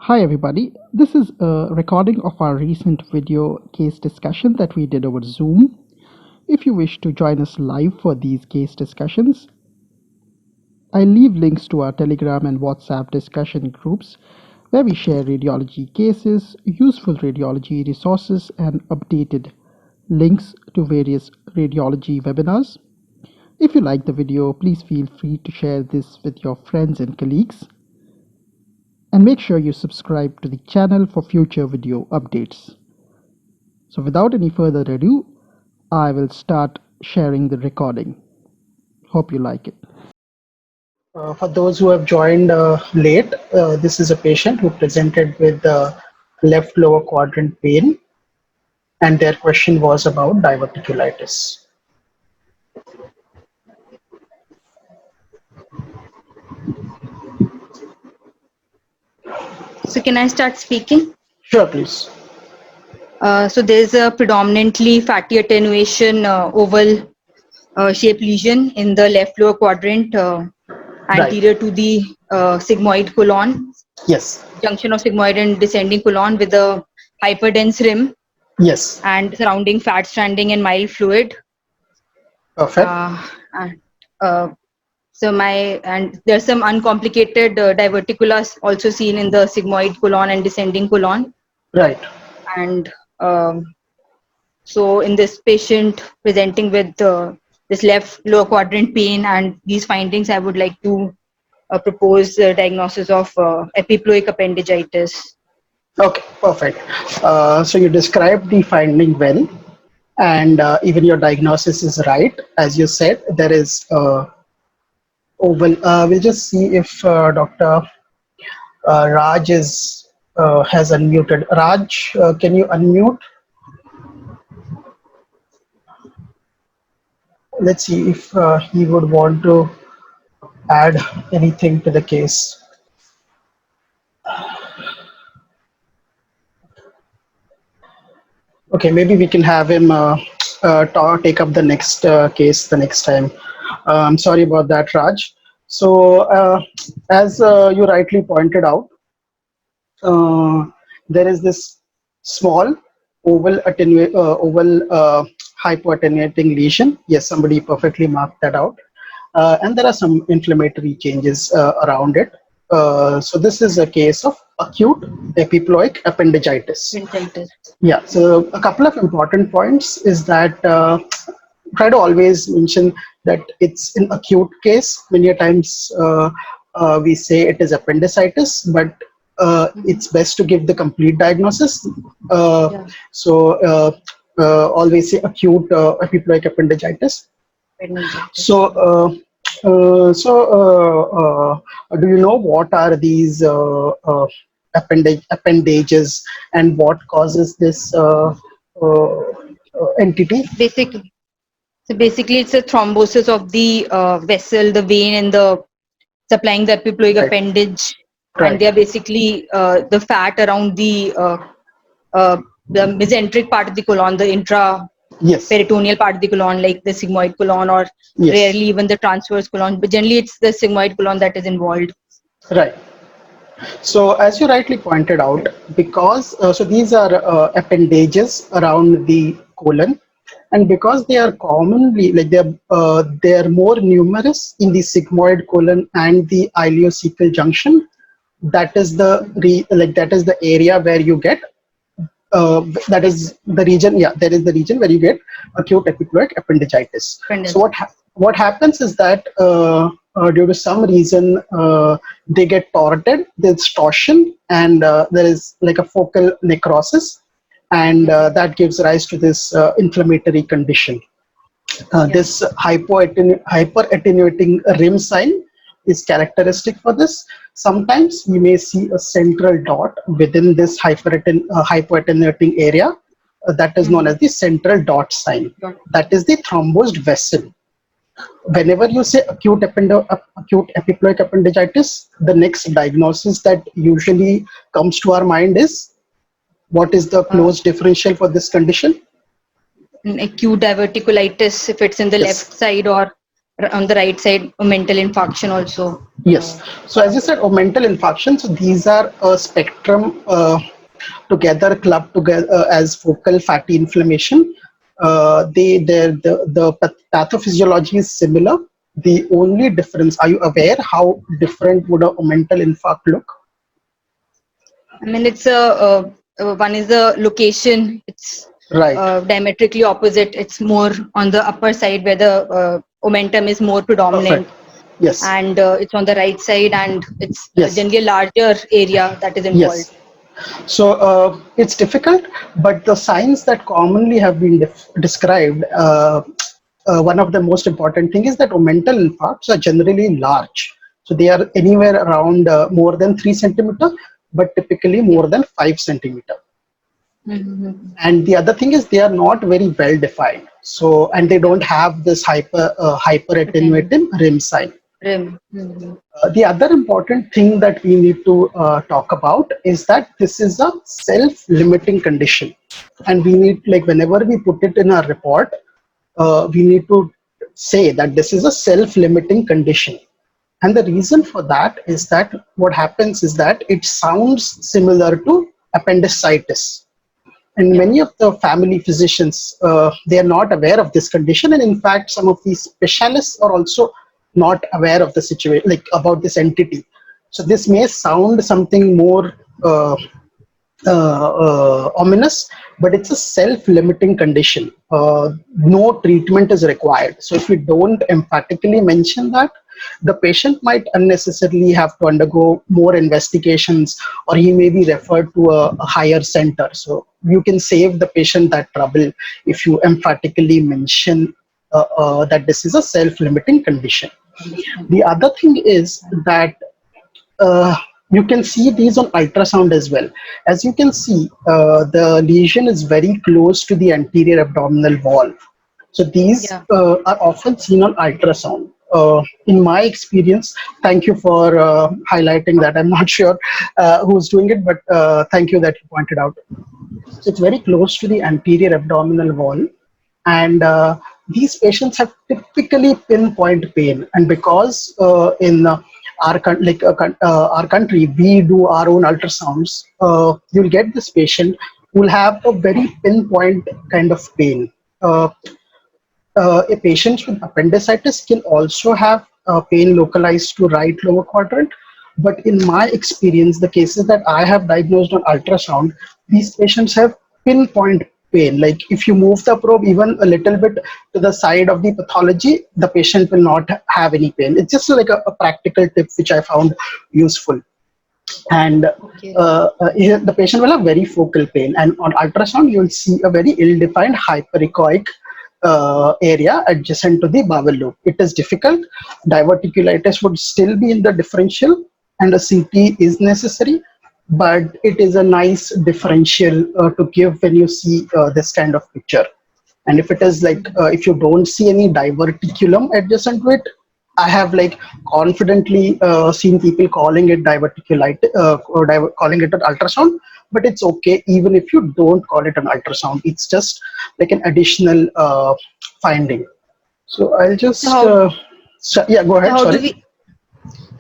Hi everybody, this is a recording of our recent video case discussion that we did over Zoom. If you wish to join us live for these case discussions, I leave links to our Telegram and WhatsApp discussion groups where we share radiology cases, useful radiology resources, and updated links to various radiology webinars. If you like the video, please feel free to share this with your friends and colleagues. And make sure you subscribe to the channel for future video updates. So without any further ado, I will start sharing the recording. Hope you like it. For those who have joined late, this is a patient who presented with left lower quadrant pain, and their question was about diverticulitis. So can I start speaking? Sure, please. So there's a predominantly fatty attenuation oval shaped lesion in the left lower quadrant anterior to the sigmoid colon. Yes. Junction of sigmoid and descending colon with a hyperdense rim. Yes. And surrounding fat stranding and mild fluid. Perfect. And there's some uncomplicated diverticulus also seen in the sigmoid colon and descending colon. Right. And so in this patient presenting with this left lower quadrant pain and these findings, I would like to propose the diagnosis of epiploic appendigitis. Okay, perfect. So you described the finding well, and even your diagnosis is right. As you said, there is oval. We'll just see if Dr. Raj has unmuted. Raj, can you unmute? Let's see if he would want to add anything to the case. Okay, maybe we can have him take up the next case the next time. I'm sorry about that, Raj. So, as you rightly pointed out, there is this small oval hypoattenuating lesion. Yes, somebody perfectly marked that out. And there are some inflammatory changes around it. So this is a case of acute epiploic appendicitis. Yeah, so a couple of important points is that try to always mention that it's an acute case. Many times we say it is appendicitis, but it's best to give the complete diagnosis. So always say acute epiploic appendicitis. So, do you know what are these appendages and what causes this entity? Basically, it's a thrombosis of the vessel, the vein, and the supplying the epiploic appendage, and they are basically the fat around the mesenteric part of the colon, the intraperitoneal part of the colon, like the sigmoid colon, or rarely even the transverse colon. But generally, it's the sigmoid colon that is involved. Right. So, as you rightly pointed out, because so these are appendages around the colon, and because they are commonly like they are more numerous in the sigmoid colon and the ileocecal junction. That is the area where you get that is the region. Yeah, that is the region where you get acute epiploic appendicitis. So what happens is that due to some reason they get torted, there's torsion, and there is like a focal necrosis, and that gives rise to this inflammatory condition. This hyperattenuating rim sign is characteristic for this. Sometimes we may see a central dot within this hypoattenuating area that is known as the central dot sign. That is the thrombosed vessel. Whenever you say acute epiploic appendicitis, the next diagnosis that usually comes to our mind is, what is the close differential for this condition? Acute diverticulitis, if it's in the left side, or on the right side, mental infarction also. Yes. So as you said, mental infarction. So these are a spectrum together, clubbed together as focal fatty inflammation. The pathophysiology is similar. The only difference, are you aware how different would a mental infarct look? I mean, it's one is the location. It's Right. diametrically opposite. It's more on the upper side where the momentum is more Perfect. predominant, Yes. and it's on the right side, and it's Yes. generally a larger area that is involved. Yes. So it's difficult, but the signs that commonly have been described, one of the most important thing is that mental infarcts are generally large. So they are anywhere around more than 3 centimeter, but typically more than 5 centimeter. Mhm. And the other thing is they are not very well defined. So, and they don't have this hyper Okay. attenuating rim sign. Rim. Mhm. The other important thing that we need to talk about is that this is a self-limiting condition, and we need, like, whenever we put it in our report, we need to say that this is a self-limiting condition. And the reason for that is that what happens is that it sounds similar to appendicitis, and Yeah. many of the family physicians, they are not aware of this condition, and in fact some of these specialists are also not aware of the situation, like about this entity. So this may sound something more ominous, but it's a self-limiting condition. No treatment is required. So if we don't emphatically mention that, the patient might unnecessarily have to undergo more investigations, or he may be referred to a higher center. So you can save the patient that trouble if you emphatically mention that this is a self-limiting condition. Understand. The other thing is that uh, you can see these on ultrasound as well. As you can see, the lesion is very close to the anterior abdominal wall. So these Yeah. are often seen on ultrasound. In my experience, thank you for highlighting that. I'm not sure who's doing it, but thank you that you pointed out. So it's very close to the anterior abdominal wall, and these patients have typically pinpoint pain. And because in our country, we do our own ultrasounds, you'll get this patient who will have a very pinpoint kind of pain. A patient with appendicitis can also have pain localized to right lower quadrant. But in my experience, the cases that I have diagnosed on ultrasound, these patients have pinpoint pain. Like if you move the probe even a little bit to the side of the pathology, the patient will not have any pain. It's just like a practical tip which I found useful. And Okay. the patient will have very focal pain, and on ultrasound you will see a very ill-defined hyperechoic area adjacent to the bowel loop. It is difficult. Diverticulitis would still be in the differential, and a CT is necessary, but it is a nice differential to give when you see this kind of picture. And if it is like if you don't see any diverticulum adjacent to it, I have like confidently seen people calling it diverticulitis, or calling it an ultrasound, but it's okay even if you don't call it an ultrasound. It's just like an additional finding. So I'll So just how yeah, go so ahead. how do Sorry. we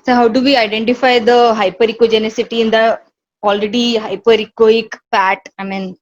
so how do we identify the hyperechogenicity in the already hyperechoic fat? I mean,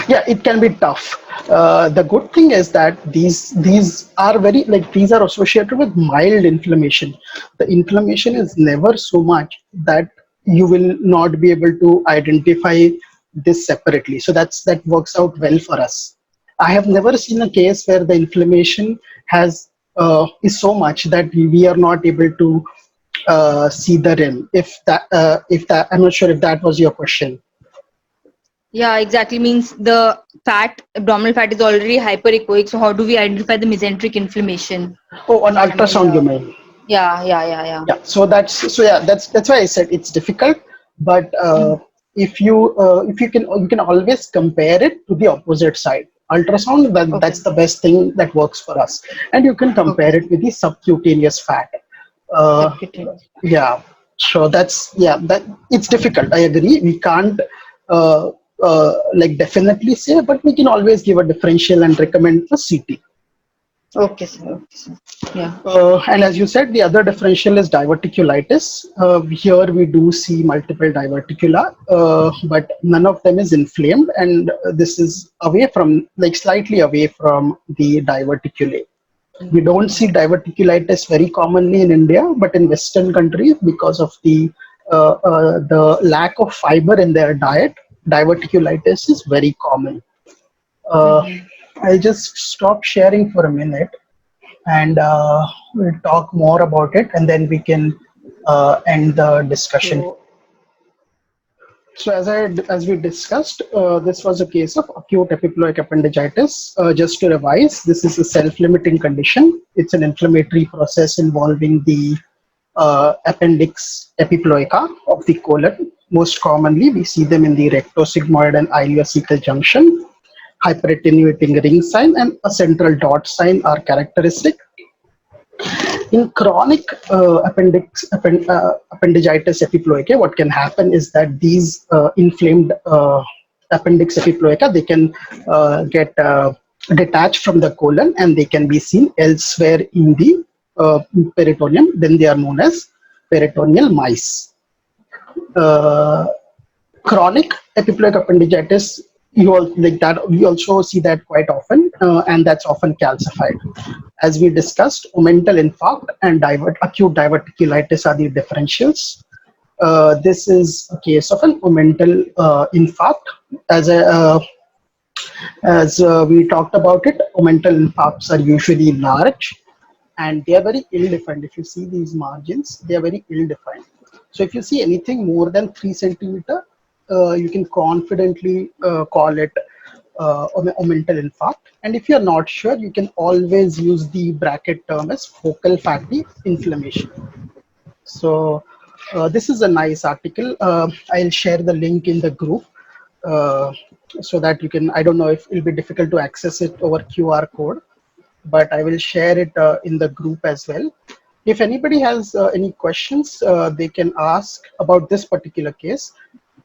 Yeah, it can be tough. The good thing is that these are very, like, these are associated with mild inflammation. The inflammation is never so much that you will not be able to identify this separately. So that works out well for us. I have never okay. seen a case where the inflammation has is so much that we are not able to see the rim. If that, I'm not sure if that was your question. Yeah, exactly. Means the fat, abdominal fat is already hyperechoic. So how do we identify the mesenteric inflammation? Oh, on I mean, ultrasound you mean? yeah. Yeah, so that's why I said it's difficult. But Mm. if you can always compare it to the opposite side. Ultrasound, that's Okay. the best thing that works for us, and you can compare Okay. it with the subcutaneous fat. uh, Subcutaneous. yeah, so that's, yeah, that it's difficult, I agree. We can't uh, like definitely say, but we can always give a differential and recommend the CT. Okay, sir. Okay, sir. Yeah. And as you said, the other differential is diverticulitis. Here we do see multiple diverticula, but none of them is inflamed, and this is away from, like slightly away from the diverticulae. We don't see diverticulitis very commonly in India, but in Western countries, because of the lack of fiber in their diet, diverticulitis is very common. Uh, Mhm. I'll just stop sharing for a minute, and we'll talk more about it, and then we can end the discussion. So as we discussed, this was a case of acute epiploic appendicitis. Just to revise, this is a self-limiting condition. It's an inflammatory process involving the appendix epiploica of the colon. Most commonly, we see them in the rectosigmoid and ileocecal junction. Hyperattenuating ring sign and a central dot sign are characteristic. In chronic appendicitis epiploica, what can happen is that these inflamed appendix epiploica, they can get detached from the colon and they can be seen elsewhere in the peritoneum. Then they are known as peritoneal mice. Uh, Chronic epiploic appendicitis, like that, we also see that quite often, and that's often calcified. As we discussed, omental infarct and acute diverticulitis are the differentials. This is a case of an omental infarct. As we talked about it, omental infarcts are usually large and they are very ill defined. If you see these margins, they are very ill defined. So if you see anything more than 3 centimeter, you can confidently call it omental infarct. And if you're not sure, you can always use the bracket term as focal fatty inflammation. So this is a nice article. I'll share the link in the group uh, so that you can, I don't know if it'll be difficult to access it over QR code, but I will share it in the group as well. If anybody has any questions, they can ask about this particular case,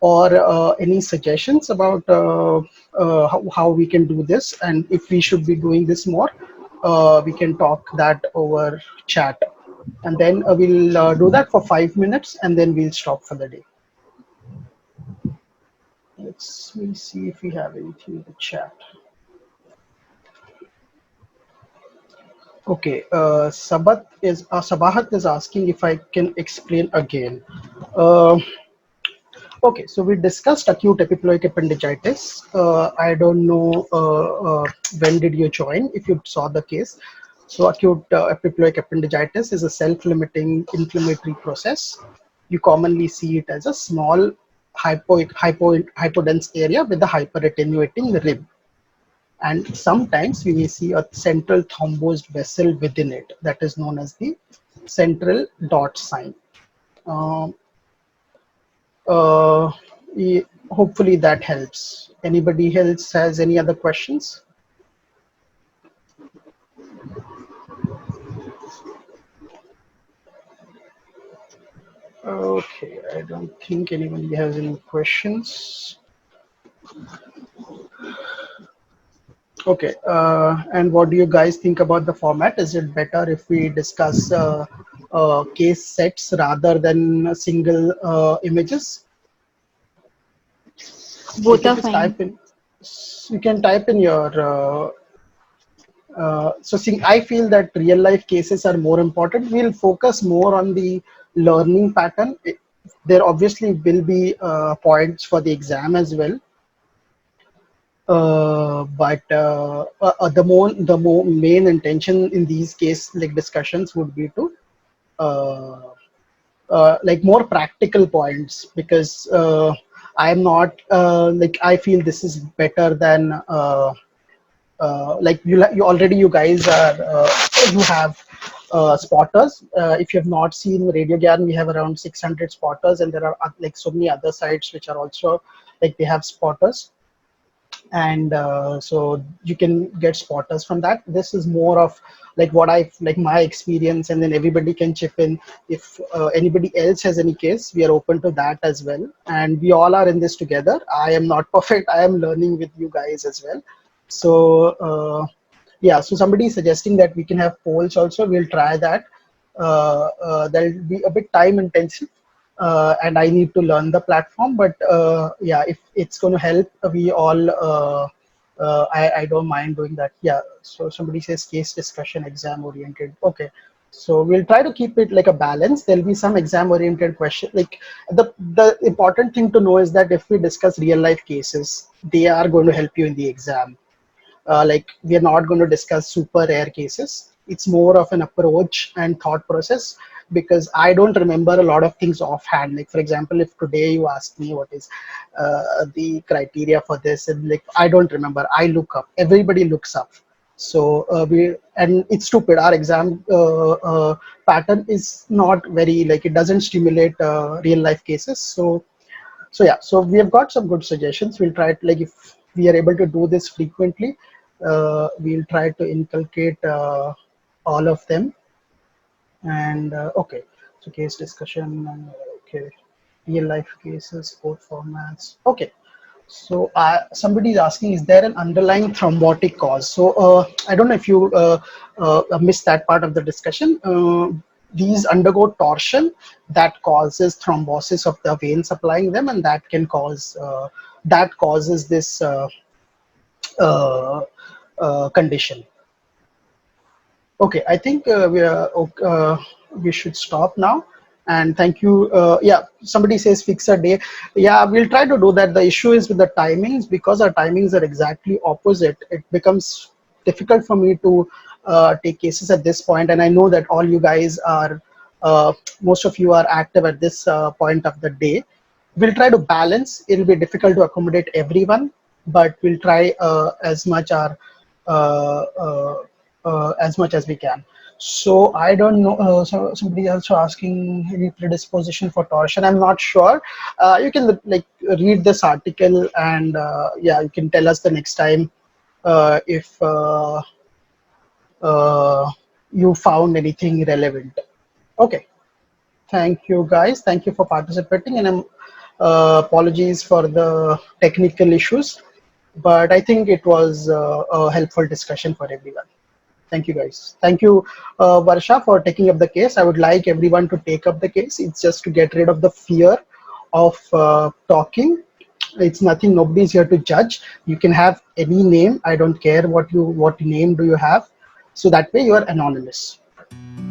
or any suggestions about how we can do this, and if we should be doing this more, we can talk that over chat. And then we'll do that for 5 minutes and then we'll stop for the day. We'll see if we have anything in the chat. Okay, Sabahat is asking if I can explain again. Uh, okay, so we discussed acute epiploic appendicitis. I don't know when did you join, if you saw the case. So acute epiploic appendicitis is a self-limiting inflammatory process. You commonly see it as a small hypodense area with a hyperattenuating rib. And sometimes we may see a central thrombosed vessel within it that is known as the central dot sign. Um, uh, Hopefully that helps. Anybody else has any other questions? Okay, I don't think anybody has any questions. Okay, and what do you guys think about the format? Is it better if we discuss case sets rather than single images? You Both can are just fine. type in. You can type in your. I feel that real life cases are more important. We'll focus more on the learning pattern. There obviously will be points for the exam as well. But the more main intention in these case like discussions would be to uh, like more practical points, because I'm not like I feel this is better than like you already, you guys are you have spotters. If you have not seen Radiogyan, we have around 600 spotters, and there are like so many other sites which are also like they have spotters, and so you can get spotters from that. This is more of like what I like my experience, and then everybody can chip in. If anybody else has any case, we are open to that as well, and we all are in this together. I am not perfect, I am learning with you guys as well. So yeah, so somebody is suggesting that we can have polls also. We'll try that. That'll be a bit time intensive, and I need to learn the platform. But yeah, if it's going to help, we all. I don't mind doing that. Yeah. So somebody says case discussion, exam oriented. Okay. So we'll try to keep it like a balance. There'll be some exam oriented question. Like the important thing to know is that if we discuss real life cases, they are going to help you in the exam. Like we are not going to discuss super rare cases. It's more of an approach and thought process, because I don't remember a lot of things offhand. Like for example, if today you ask me what is the criteria for this, and like I don't remember, I look up. Everybody looks up. So and it's stupid. Our exam pattern is not very, like, it doesn't stimulate real life cases. So yeah, so we have got some good suggestions. We'll try to, like, if we are able to do this frequently, we'll try to inculcate all of them. And okay, so case discussion, okay, real life cases, both formats. Okay, so somebody is asking, is there an underlying thrombotic cause? So I don't know if you missed that part of the discussion. These undergo torsion that causes thrombosis of the vein supplying them, and that can cause that causes this uh, condition. Okay, I think we should stop now. And thank you. Yeah, somebody says fix a day. Yeah, we'll try to do that. The issue is with the timings, because our timings are exactly opposite. It becomes difficult for me to take cases at this point. And I know that all you guys are, most of you are active at this point of the day. We'll try to balance. It'll be difficult to accommodate everyone, but we'll try uh, uh, as much as we can. So I don't know. So somebody also asking any predisposition for torsion. I'm not sure. You can like read this article, and yeah, you can tell us the next time if you found anything relevant. Okay. Thank you, guys. Thank you for participating, and apologies for the technical issues, but I think it was a helpful discussion for everyone. Thank you, guys. Thank you, Varsha, for taking up the case. I would like everyone to take up the case. It's just to get rid of the fear of talking. It's nothing. Nobody's here to judge. You can have any name. I don't care what name do you have. So that way you are anonymous.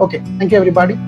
Okay. Thank you, everybody.